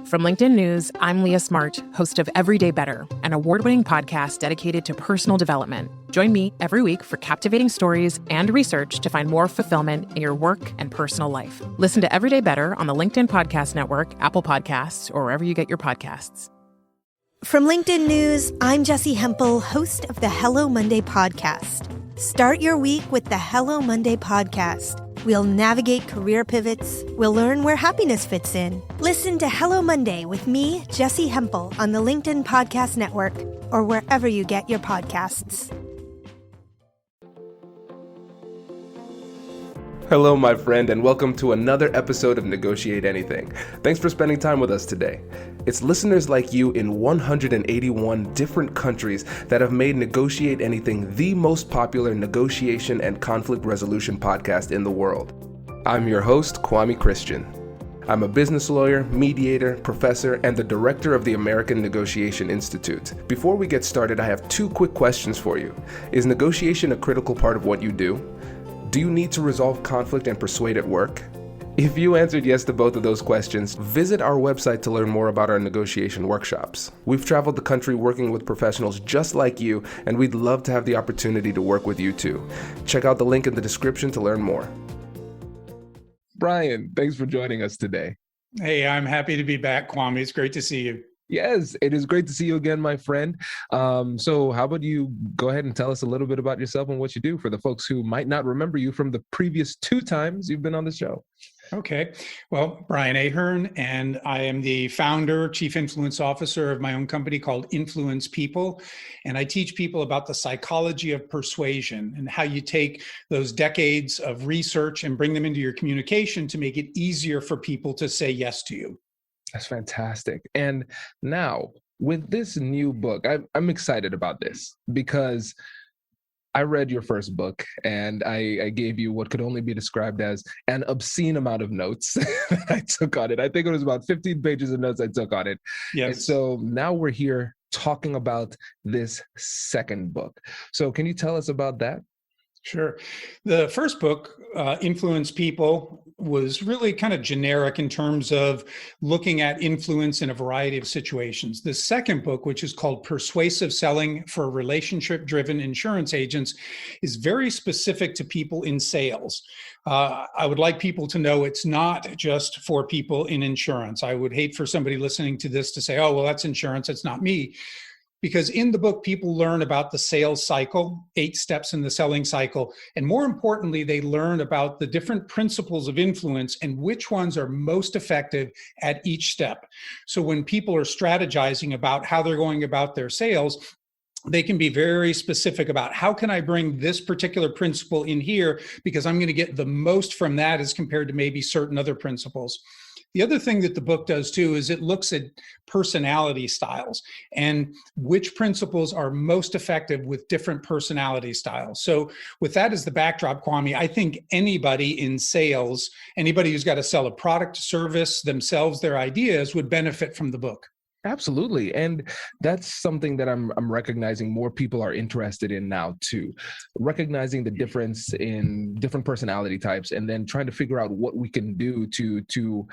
From LinkedIn News, I'm Leah Smart, host of Everyday Better, an award-winning podcast dedicated to personal development. Join me every week for captivating stories and research to find more fulfillment in your work and personal life. Listen to Everyday Better on the LinkedIn Podcast Network, Apple Podcasts, or wherever you get your podcasts. From LinkedIn News, I'm Jessie Hempel, host of the Hello Monday podcast. Start your week with the Hello Monday podcast. We'll navigate career pivots. We'll learn where happiness fits in. Listen to Hello Monday with me, Jessie Hempel, on the LinkedIn Podcast Network or wherever you get your podcasts. Hello, my friend, and welcome to another episode of Negotiate Anything. Thanks for spending time with us today. It's listeners like you in 181 different countries that have made Negotiate Anything the most popular negotiation and conflict resolution podcast in the world. I'm your host, Kwame Christian. I'm a business lawyer, mediator, professor, and the director of the American Negotiation Institute. Before we get started, I have two quick questions for you. Is negotiation a critical part of what you do? Do you need to resolve conflict and persuade at work? If you answered yes to both of those questions, visit our website to learn more about our negotiation workshops. We've traveled the country working with professionals just like you, and we'd love to have the opportunity to work with you too. Check out the link in the description to learn more. Brian, thanks for joining us today. Hey, I'm happy to be back, Kwame. It's great to see you. Yes, it is great to see you again, my friend. So how about you go ahead and tell us a little bit about yourself and what you do for the folks who might not remember you from the previous 2 times you've been on the show. Okay. Well, Brian Ahearn, and I am the founder, chief influence officer of my own company called Influence People. And I teach people about the psychology of persuasion and how you take those decades of research and bring them into your communication to make it easier for people to say yes to you. That's fantastic. And now with this new book, I'm excited about this because I read your first book and I gave you what could only be described as an obscene amount of notes that I took on it. I think it was about 15 pages of notes I took on it. Yes. And so now we're here talking about this second book. So can you tell us about that? Sure. The first book, Influence People, was really kind of generic in terms of looking at influence in a variety of situations. The second book, which is called Persuasive Selling for Relationship-Driven Insurance Agents, is very specific to people in sales. I would like people to know it's not just for people in insurance. I would hate for somebody listening to this to say, oh, well, that's insurance, it's not me. Because in the book, people learn about the sales cycle, 8 steps in the selling cycle. And more importantly, they learn about the different principles of influence and which ones are most effective at each step. So when people are strategizing about how they're going about their sales, they can be very specific about how can I bring this particular principle in here because I'm going to get the most from that as compared to maybe certain other principles. The other thing that the book does too is it looks at personality styles and which principles are most effective with different personality styles. So with that as the backdrop, Kwame, I think anybody in sales, anybody who's got to sell a product, service, themselves, their ideas would benefit from the book. Absolutely. And that's something that I'm recognizing more people are interested in now too. Recognizing the difference in different personality types and then trying to figure out what we can do to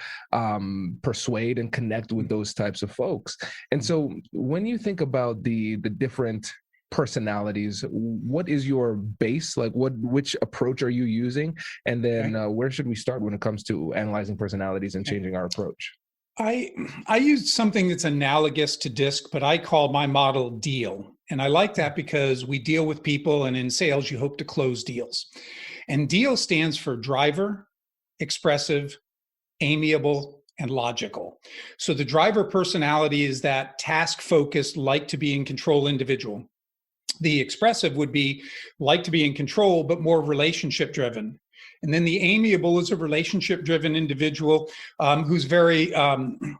persuade and connect with those types of folks. And so when you think about the different personalities, what is your base? Like which approach are you using? And then where should we start when it comes to analyzing personalities and changing our approach? I use something that's analogous to DISC, but I call my model DEAL. And I like that because we deal with people, and in sales, you hope to close deals. And DEAL stands for driver, expressive, amiable, and logical. So the driver personality is that task-focused, like to be in control individual. The expressive would be like to be in control, but more relationship-driven. And then the amiable is a relationship-driven individual who's very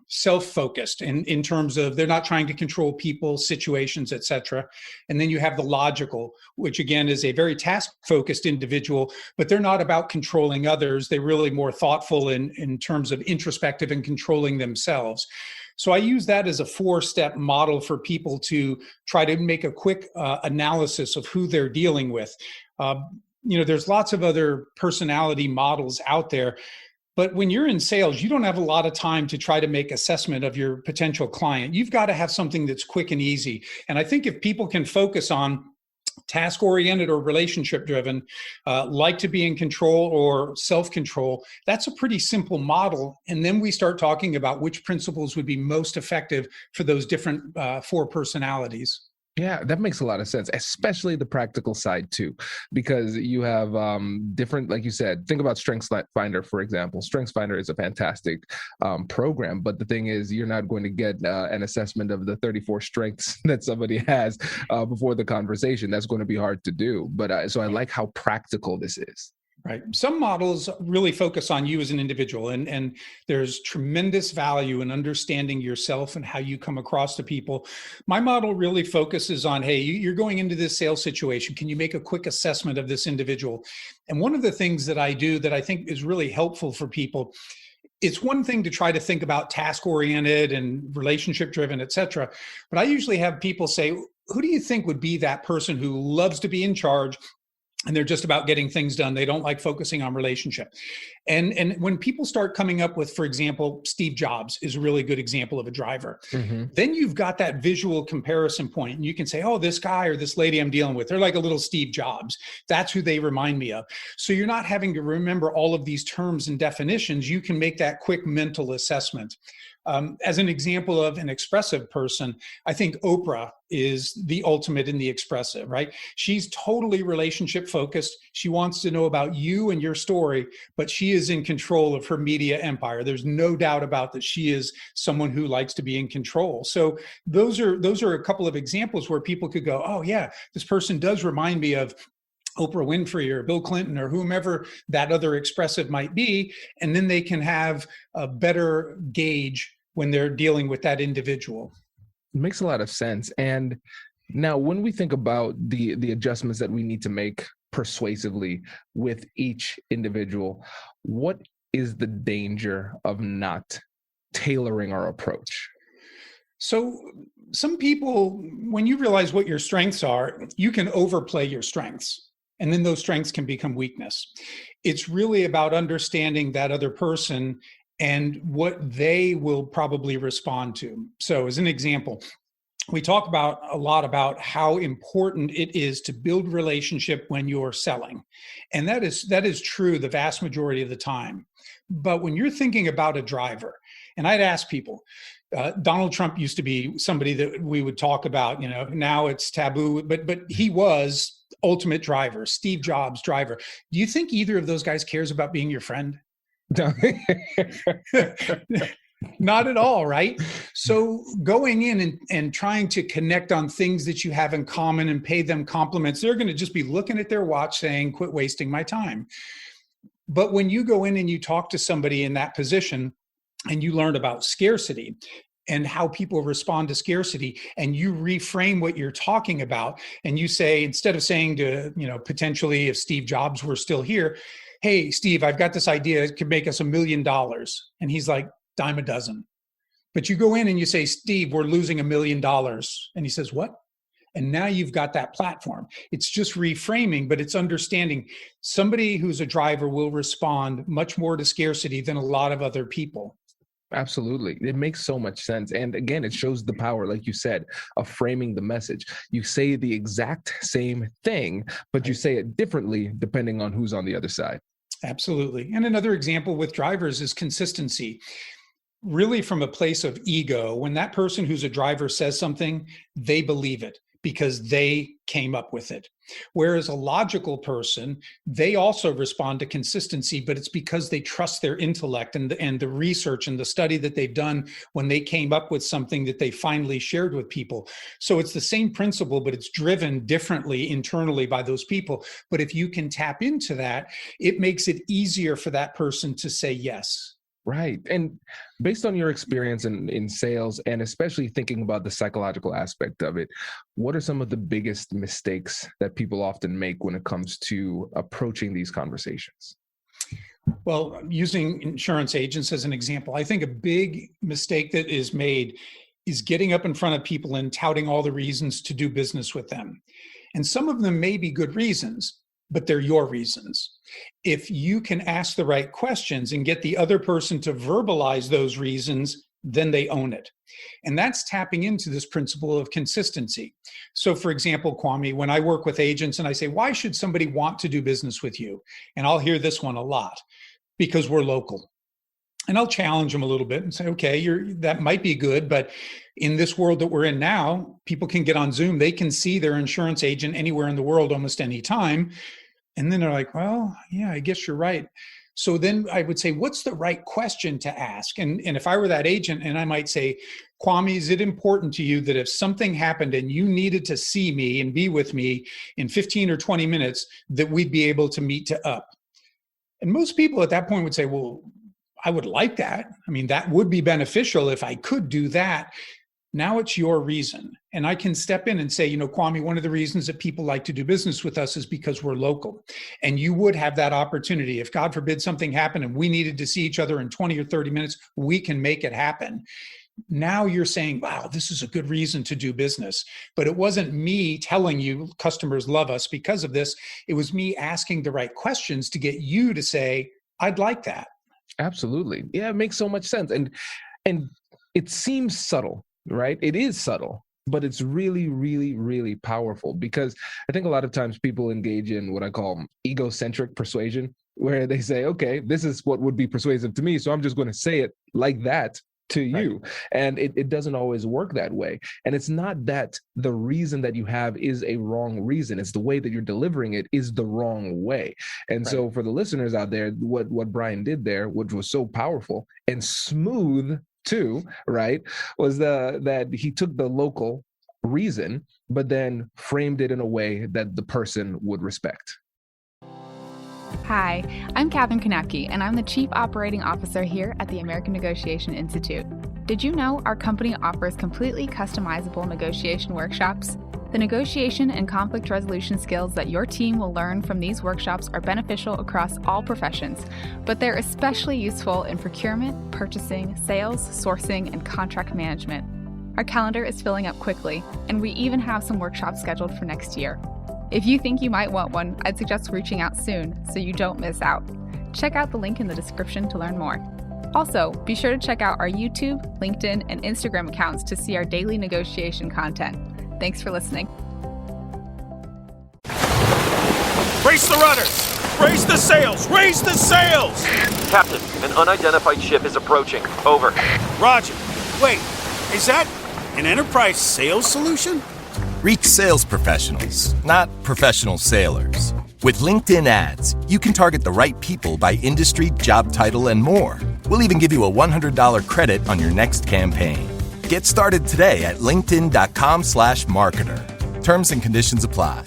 self-focused in terms of they're not trying to control people, situations, et cetera. And then you have the logical, which again is a very task-focused individual, but they're not about controlling others. They're really more thoughtful in terms of introspective and controlling themselves. So I use that as a 4-step model for people to try to make a quick analysis of who they're dealing with. There's lots of other personality models out there. But when you're in sales, you don't have a lot of time to try to make assessment of your potential client. You've got to have something that's quick and easy. And I think if people can focus on task-oriented or relationship-driven, like to be in control or self-control, that's a pretty simple model. And then we start talking about which principles would be most effective for those different 4 personalities. Yeah, that makes a lot of sense, especially the practical side too, because you have different, like you said, think about StrengthsFinder, for example. StrengthsFinder is a fantastic program, but the thing is, you're not going to get an assessment of the 34 strengths that somebody has before the conversation. That's going to be hard to do. But so I like how practical this is. Right. Some models really focus on you as an individual, and there's tremendous value in understanding yourself and how you come across to people. My model really focuses on, hey, you're going into this sales situation. Can you make a quick assessment of this individual? And one of the things that I do that I think is really helpful for people, it's one thing to try to think about task-oriented and relationship-driven, et cetera. But I usually have people say, who do you think would be that person who loves to be in charge, and they're just about getting things done? They don't like focusing on relationship. And when people start coming up with, for example, Steve Jobs is a really good example of a driver. Mm-hmm. Then you've got that visual comparison point, and you can say, oh, this guy or this lady I'm dealing with, they're like a little Steve Jobs. That's who they remind me of. So you're not having to remember all of these terms and definitions. You can make that quick mental assessment. As an example of an expressive person, I think Oprah is the ultimate in the expressive, right? She's totally relationship focused. She wants to know about you and your story, but she is in control of her media empire. There's no doubt about that. She is someone who likes to be in control. So those are a couple of examples where people could go, oh yeah, this person does remind me of Oprah Winfrey or Bill Clinton or whomever that other expressive might be. And then they can have a better gauge when they're dealing with that individual. It makes a lot of sense. And now when we think about the adjustments that we need to make persuasively with each individual, what is the danger of not tailoring our approach? So some people, when you realize what your strengths are, you can overplay your strengths. And then those strengths can become weakness. It's really about understanding that other person and what they will probably respond to. So as an example, we talk a lot about how important it is to build relationship when you're selling. And that is true the vast majority of the time. But when you're thinking about a driver, and I'd ask people, Donald Trump used to be somebody that we would talk about, now it's taboo, but he was ultimate driver, Steve Jobs driver. Do you think either of those guys cares about being your friend? Not at all, right? So going in and trying to connect on things that you have in common and pay them compliments, they're going to just be looking at their watch saying, quit wasting my time. But when you go in and you talk to somebody in that position and you learn about scarcity and how people respond to scarcity, and you reframe what you're talking about, and you say, instead of saying to, potentially if Steve Jobs were still here, hey, Steve, I've got this idea. It could make us $1 million. And he's like, dime a dozen. But you go in and you say, Steve, we're losing $1 million. And he says, what? And now you've got that platform. It's just reframing, but it's understanding somebody who's a driver will respond much more to scarcity than a lot of other people. Absolutely. It makes so much sense. And again, it shows the power, like you said, of framing the message. You say the exact same thing, but you say it differently depending on who's on the other side. Absolutely. And another example with drivers is consistency. Really from a place of ego, when that person who's a driver says something, they believe it because they came up with it. Whereas a logical person, they also respond to consistency, but it's because they trust their intellect and the research and the study that they've done when they came up with something that they finally shared with people. So it's the same principle, but it's driven differently internally by those people. But if you can tap into that, it makes it easier for that person to say yes. Right. And based on your experience in sales, and especially thinking about the psychological aspect of it, what are some of the biggest mistakes that people often make when it comes to approaching these conversations? Well, using insurance agents as an example, I think a big mistake that is made is getting up in front of people and touting all the reasons to do business with them. And some of them may be good reasons, but they're your reasons. If you can ask the right questions and get the other person to verbalize those reasons, then they own it. And that's tapping into this principle of consistency. So for example, Kwame, when I work with agents and I say, why should somebody want to do business with you? And I'll hear this one a lot, because we're local. And I'll challenge them a little bit and say, okay, that might be good, but in this world that we're in now, people can get on Zoom. They can see their insurance agent anywhere in the world almost any time. And then they're like, well, yeah, I guess you're right. So then I would say, what's the right question to ask? And if I were that agent, and I might say, Kwame, is it important to you that if something happened and you needed to see me and be with me in 15 or 20 minutes, that we'd be able to meet to up? And most people at that point would say, well, I would like that. I mean, that would be beneficial if I could do that. Now it's your reason. And I can step in and say, Kwame, one of the reasons that people like to do business with us is because we're local. And you would have that opportunity. If God forbid something happened and we needed to see each other in 20 or 30 minutes, we can make it happen. Now you're saying, wow, this is a good reason to do business. But it wasn't me telling you customers love us because of this. It was me asking the right questions to get you to say, I'd like that. Absolutely. Yeah, it makes so much sense. And it seems subtle, right? It is subtle, but it's really, really, really powerful, because I think a lot of times people engage in what I call egocentric persuasion, where they say, okay, this is what would be persuasive to me, so I'm just going to say it like that to you. Right. And it doesn't always work that way. And it's not that the reason that you have is a wrong reason. It's the way that you're delivering it is the wrong way. And right. So for the listeners out there, what Brian did there, which was so powerful and smooth too, right, was that he took the local reason, but then framed it in a way that the person would respect. Hi, I'm Katherine Kanapke, and I'm the Chief Operating Officer here at the American Negotiation Institute. Did you know our company offers completely customizable negotiation workshops? The negotiation and conflict resolution skills that your team will learn from these workshops are beneficial across all professions, but they're especially useful in procurement, purchasing, sales, sourcing, and contract management. Our calendar is filling up quickly, and we even have some workshops scheduled for next year. If you think you might want one, I'd suggest reaching out soon so you don't miss out. Check out the link in the description to learn more. Also, be sure to check out our YouTube, LinkedIn, and Instagram accounts to see our daily negotiation content. Thanks for listening. Raise the rudders! Raise the sails! Raise the sails! Captain, an unidentified ship is approaching. Over. Roger. Wait, is that an enterprise sales solution? Reach sales professionals, not professional sailors. With LinkedIn ads, you can target the right people by industry, job title, and more. We'll even give you a $100 credit on your next campaign. Get started today at linkedin.com/marketer. Terms and conditions apply.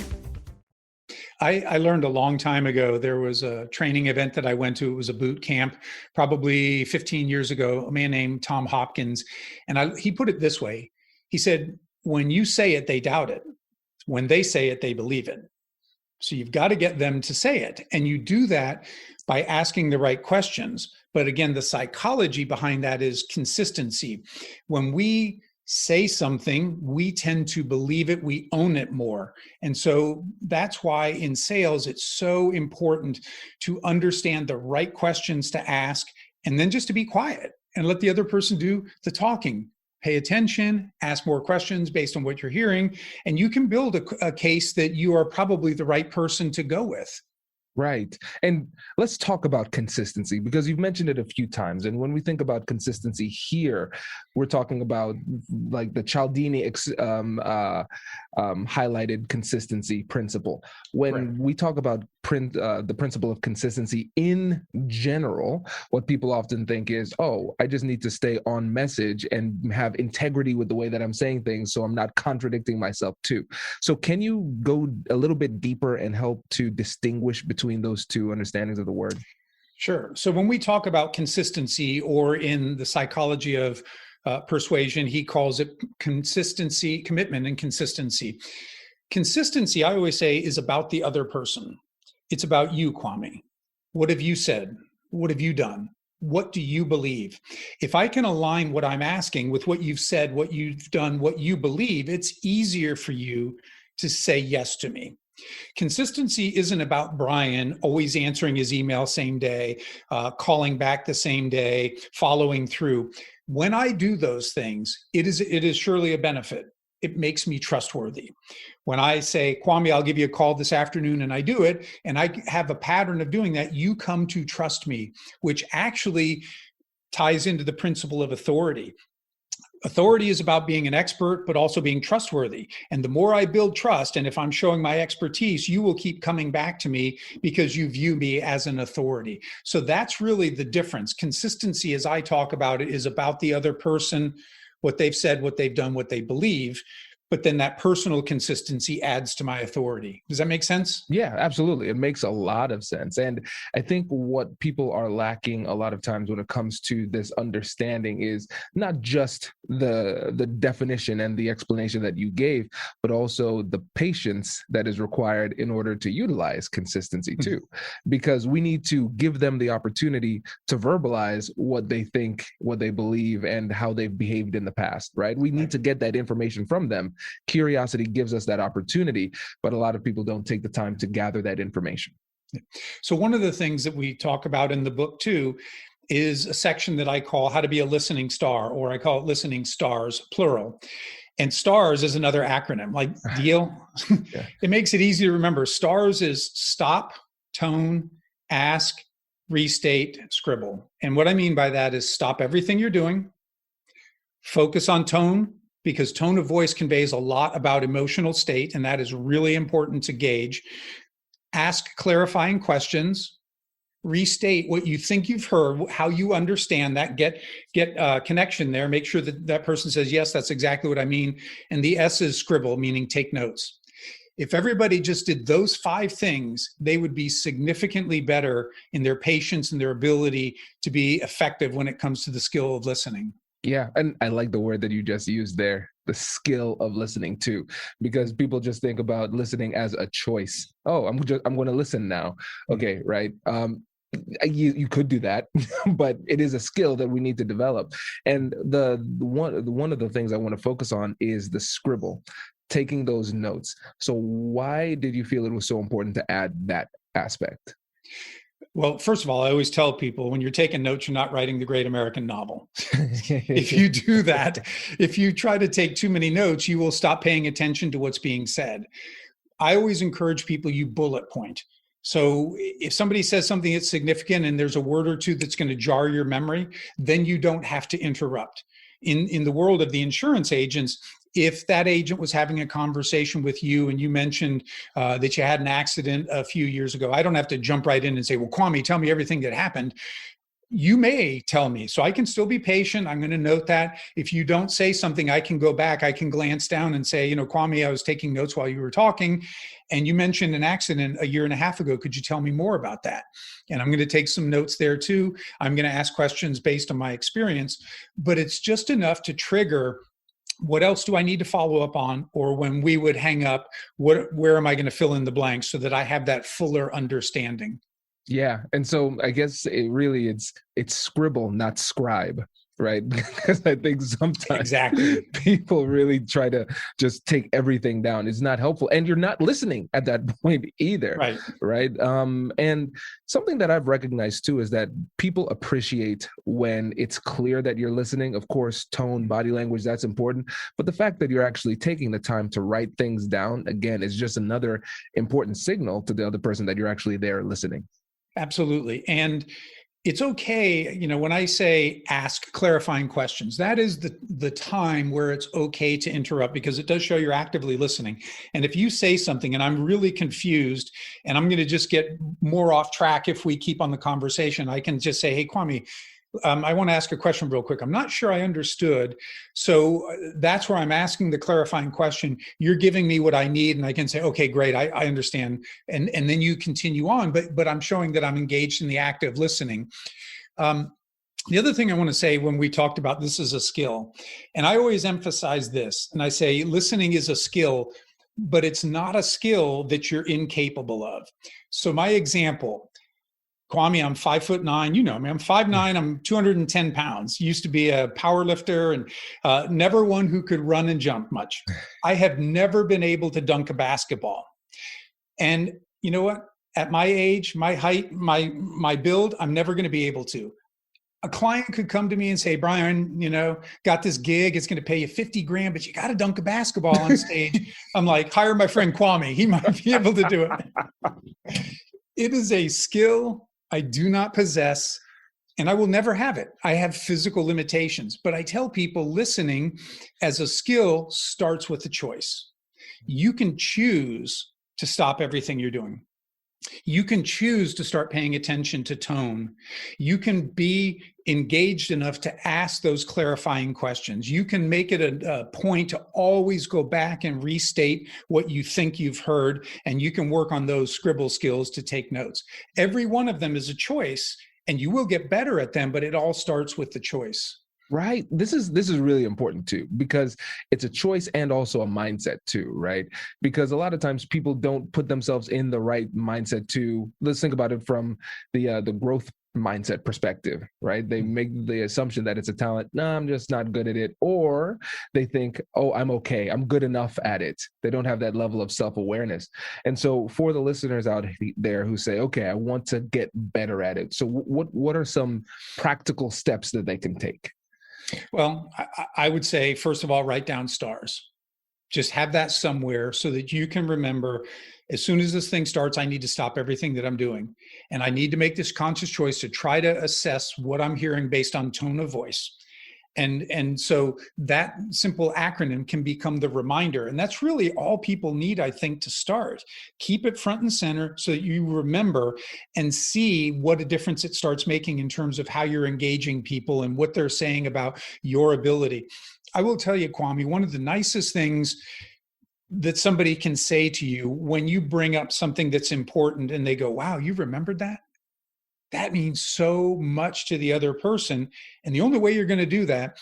I learned a long time ago, there was a training event that I went to. It was a boot camp, probably 15 years ago, a man named Tom Hopkins. And he put it this way. He said, when you say it, they doubt it. When they say it, they believe it. So you've got to get them to say it. And you do that by asking the right questions. But again, the psychology behind that is consistency. When we say something, we tend to believe it, we own it more. And so that's why in sales, it's so important to understand the right questions to ask, and then just to be quiet and let the other person do the talking. Pay attention, ask more questions based on what you're hearing, and you can build a case that you are probably the right person to go with. Right. And let's talk about consistency, because you've mentioned it a few times. And when we think about consistency here, we're talking about like the Cialdini highlighted consistency principle. When we talk about the principle of consistency in general, what people often think is, oh, I just need to stay on message and have integrity with the way that I'm saying things, so I'm not contradicting myself too. So can you go a little bit deeper and help to distinguish between those two understandings of the word? Sure. So when we talk about consistency, or in the psychology of persuasion, he calls it consistency, commitment, and consistency. Consistency, I always say, is about the other person. It's about you, Kwame. What have you said? What have you done? What do you believe? If I can align what I'm asking with what you've said, what you've done, what you believe, it's easier for you to say yes to me. Consistency isn't about Brian always answering his email same day, calling back the same day, following through. When I do those things, it is surely a benefit. It makes me trustworthy. When I say, Kwame, I'll give you a call this afternoon, and I do it, and I have a pattern of doing that, you come to trust me, which actually ties into the principle of authority. Authority is about being an expert, but also being trustworthy. And the more I build trust, and if I'm showing my expertise, you will keep coming back to me because you view me as an authority. So that's really the difference. Consistency, as I talk about it, is about the other person, what they've said, what they've done, what they believe. But then that personal consistency adds to my authority. Does that make sense? Yeah, absolutely. It makes a lot of sense. And I think what people are lacking a lot of times when it comes to this understanding is not just the definition and the explanation that you gave, but also the patience that is required in order to utilize consistency too. Because we need to give them the opportunity to verbalize what they think, what they believe, and how they've behaved in the past, right? We need to get that information from them. Curiosity gives us that opportunity, but a lot of people don't take the time to gather that information. So one of the things that we talk about in the book too is a section that I call How to Be a Listening Star, or I call it Listening Stars, plural. And STARS is another acronym, like deal. Yeah. It makes it easy to remember. STARS is stop, tone, ask, restate, scribble. And what I mean by that is stop everything you're doing, focus on tone, because tone of voice conveys a lot about emotional state, and that is really important to gauge. Ask clarifying questions, restate what you think you've heard, how you understand that, get connection there, make sure that that person says, yes, that's exactly what I mean. And the S is scribble, meaning take notes. If everybody just did those 5 things, they would be significantly better in their patience and their ability to be effective when it comes to the skill of listening. Yeah, and I like the word that you just used there, the skill of listening too, because people just think about listening as a choice. Oh, I'm going to listen now. Okay, right. You could do that, but it is a skill that we need to develop. And the one of the things I want to focus on is the scribble, taking those notes. So why did you feel it was so important to add that aspect? Well, first of all, I always tell people when you're taking notes, you're not writing the great American novel. If you do that, if you try to take too many notes, you will stop paying attention to what's being said. I always encourage people, you bullet point. So if somebody says something that's significant and there's a word or two that's going to jar your memory, then you don't have to interrupt. In the world of the insurance agents, if that agent was having a conversation with you and you mentioned that you had an accident a few years ago, I don't have to jump right in and say, well, Kwame, tell me everything that happened. You may tell me, so I can still be patient. I'm going to note that. If you don't say something, I can go back. I can glance down and say, Kwame, I was taking notes while you were talking, and you mentioned an accident a year and a half ago. Could you tell me more about that? And I'm going to take some notes there too. I'm going to ask questions based on my experience, but it's just enough to trigger what else do I need to follow up on? Or when we would hang up, where am I going to fill in the blanks so that I have that fuller understanding? Yeah. And so I guess it's scribble, not scribe, right? Because I think sometimes people really try to just take everything down. It's not helpful. And you're not listening at that point either. Right. And something that I've recognized too is that people appreciate when it's clear that you're listening. Of course, tone, body language, that's important. But the fact that you're actually taking the time to write things down, again, is just another important signal to the other person that you're actually there listening. Absolutely. And it's okay, when I say ask clarifying questions, that is the time where it's okay to interrupt, because it does show you're actively listening. And if you say something and I'm really confused and I'm going to just get more off track if we keep on the conversation, I can just say, hey, Kwame, I want to ask a question real quick. I'm not sure I understood. So that's where I'm asking the clarifying question. You're giving me what I need, and I can say, okay, great, I understand. And then you continue on, but I'm showing that I'm engaged in the act of listening. The other thing I want to say when we talked about this is a skill, and I always emphasize this, and I say listening is a skill, but it's not a skill that you're incapable of. So my example, Kwame, I'm 5'9", you know me, I'm 5'9", I'm 210 pounds, used to be a power lifter and never one who could run and jump much. I have never been able to dunk a basketball. And you know what? At my age, my height, my build, I'm never going to be able to. A client could come to me and say, Brian, got this gig. It's going to pay you 50 grand, but you got to dunk a basketball on stage. I'm like, hire my friend Kwame. He might be able to do it. It is a skill I do not possess, and I will never have it. I have physical limitations, but I tell people listening as a skill starts with a choice. You can choose to stop everything you're doing. You can choose to start paying attention to tone. You can be engaged enough to ask those clarifying questions. You can make it a point to always go back and restate what you think you've heard, and you can work on those scribble skills to take notes. Every one of them is a choice, and you will get better at them, but it all starts with the choice. Right. This is really important too, because it's a choice and also a mindset too, right? Because a lot of times people don't put themselves in the right mindset to, let's think about it from the growth mindset perspective, right? They make the assumption that it's a talent. No, I'm just not good at it. Or they think, oh, I'm okay. I'm good enough at it. They don't have that level of self-awareness. And so for the listeners out there who say, okay, I want to get better at it. So what are some practical steps that they can take? Well, I would say, first of all, write down stars. Just have that somewhere so that you can remember, as soon as this thing starts, I need to stop everything that I'm doing. And I need to make this conscious choice to try to assess what I'm hearing based on tone of voice. And so that simple acronym can become the reminder. And that's really all people need, I think, to start. Keep it front and center so that you remember and see what a difference it starts making in terms of how you're engaging people and what they're saying about your ability. I will tell you, Kwame, one of the nicest things that somebody can say to you when you bring up something that's important and they go, wow, you remembered that? That means so much to the other person. And the only way you're going to do that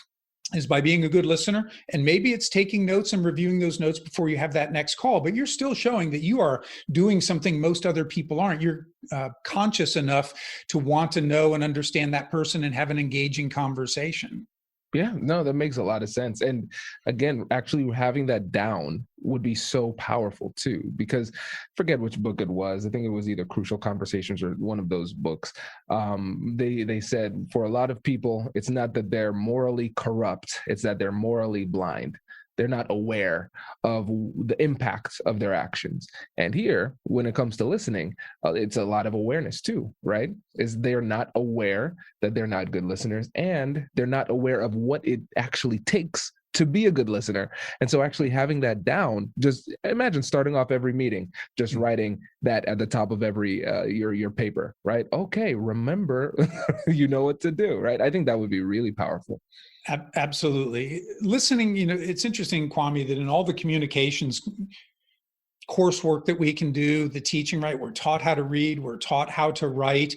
is by being a good listener. And maybe it's taking notes and reviewing those notes before you have that next call, but you're still showing that you are doing something most other people aren't. You're conscious enough to want to know and understand that person and have an engaging conversation. Yeah, no, that makes a lot of sense. And again, actually having that down would be so powerful too, because forget which book it was. I think it was either Crucial Conversations or one of those books. They said for a lot of people, it's not that they're morally corrupt, it's that they're morally blind. They're not aware of the impact of their actions. And here, when it comes to listening, it's a lot of awareness too, right? Is they're not aware that they're not good listeners, and they're not aware of what it actually takes to be a good listener. And so actually having that down, just imagine starting off every meeting, just writing that at the top of every your paper, right? Okay, remember, you know what to do, right? I think that would be really powerful. Absolutely. Listening, it's interesting, Kwame, that in all the communications coursework that we can do, the teaching, right? We're taught how to read, we're taught how to write,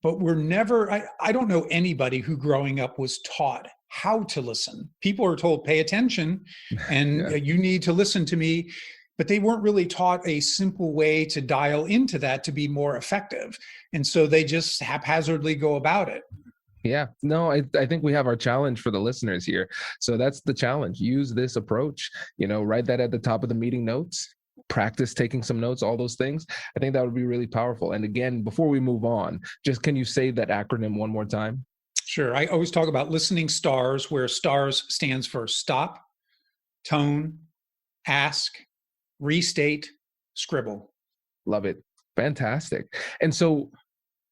but we're never, I don't know anybody who growing up was taught how to listen. People are told, pay attention and you need to listen to me, but they weren't really taught a simple way to dial into that to be more effective. And so they just haphazardly go about it. Yeah, no, I think we have our challenge for the listeners here. So that's the challenge. Use this approach, write that at the top of the meeting notes, practice taking some notes, all those things. I think that would be really powerful. And again, before we move on, just can you say that acronym one more time? Sure. I always talk about listening stars, where stars stands for stop, tone, ask, restate, scribble. Love it. Fantastic. And so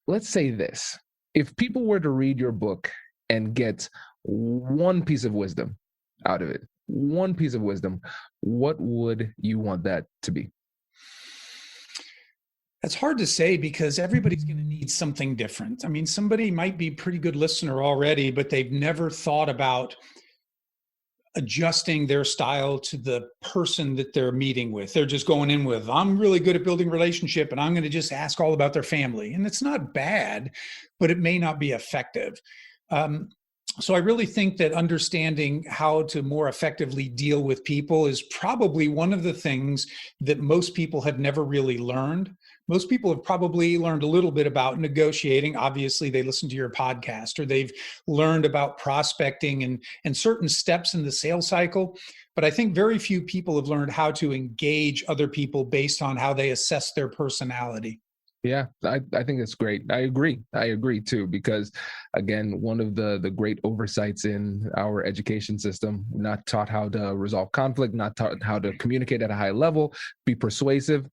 let's say this. If people were to read your book and get one piece of wisdom out of it, one piece of wisdom, what would you want that to be? That's hard to say because everybody's going to need something different. I mean, somebody might be a pretty good listener already, but they've never thought about adjusting their style to the person that they're meeting with. They're just going in with, I'm really good at building relationship and I'm going to just ask all about their family. And it's not bad, but it may not be effective. So I really think that understanding how to more effectively deal with people is probably one of the things that most people have never really learned. most people have probably learned a little bit about negotiating. Obviously, they listen to your podcast, or they've learned about prospecting and certain steps in the sales cycle. But I think very few people have learned how to engage other people based on how they assess their personality. Yeah, I think that's great. I agree too, because again, one of the great oversights in our education system, we're not taught how to resolve conflict, not taught how to communicate at a high level, be persuasive,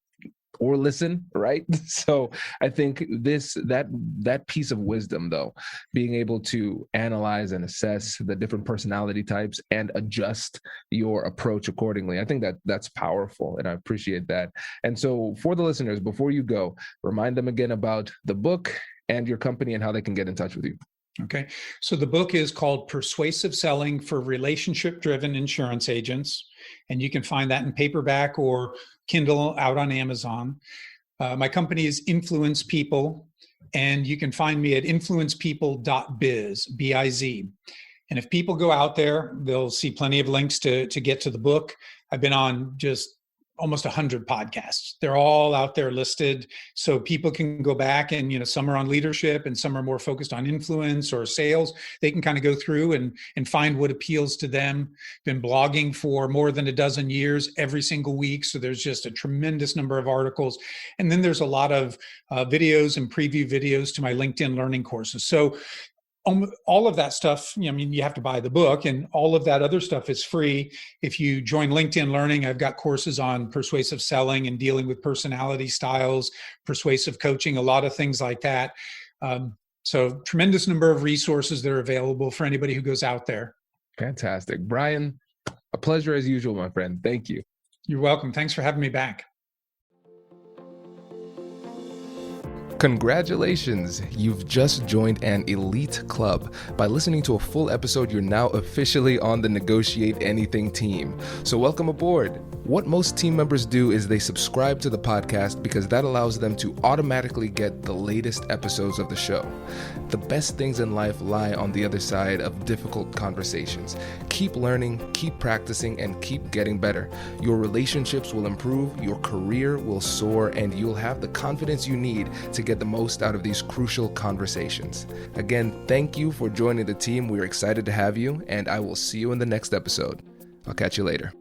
or listen, right? So I think that piece of wisdom, though, being able to analyze and assess the different personality types and adjust your approach accordingly, I think that's powerful, and I appreciate that. And so for the listeners, before you go, remind them again about the book and your company and how they can get in touch with you. Okay. So the book is called Persuasive Selling for Relationship-Driven Insurance Agents. And you can find that in paperback or Kindle out on Amazon. My company is Influence People, and you can find me at influencepeople.biz, B-I-Z. And if people go out there, they'll see plenty of links to get to the book. I've been on just almost 100 podcasts. They're all out there listed, so people can go back and, some are on leadership and some are more focused on influence or sales. They can kind of go through and find what appeals to them. Been blogging for more than a dozen years every single week. So there's just a tremendous number of articles. And then there's a lot of videos and preview videos to my LinkedIn learning courses. So all of that stuff, you have to buy the book, and all of that other stuff is free. If you join LinkedIn Learning, I've got courses on persuasive selling and dealing with personality styles, persuasive coaching, a lot of things like that. So tremendous number of resources that are available for anybody who goes out there. Fantastic. Brian, a pleasure as usual, my friend. Thank you. You're welcome. Thanks for having me back. Congratulations, you've just joined an elite club. By listening to a full episode, you're now officially on the Negotiate Anything team. So welcome aboard. What most team members do is they subscribe to the podcast because that allows them to automatically get the latest episodes of the show. The best things in life lie on the other side of difficult conversations. Keep learning, keep practicing, and keep getting better. Your relationships will improve, your career will soar, and you'll have the confidence you need to get the most out of these crucial conversations. Again, thank you for joining the team. We're excited to have you, and I will see you in the next episode. I'll catch you later.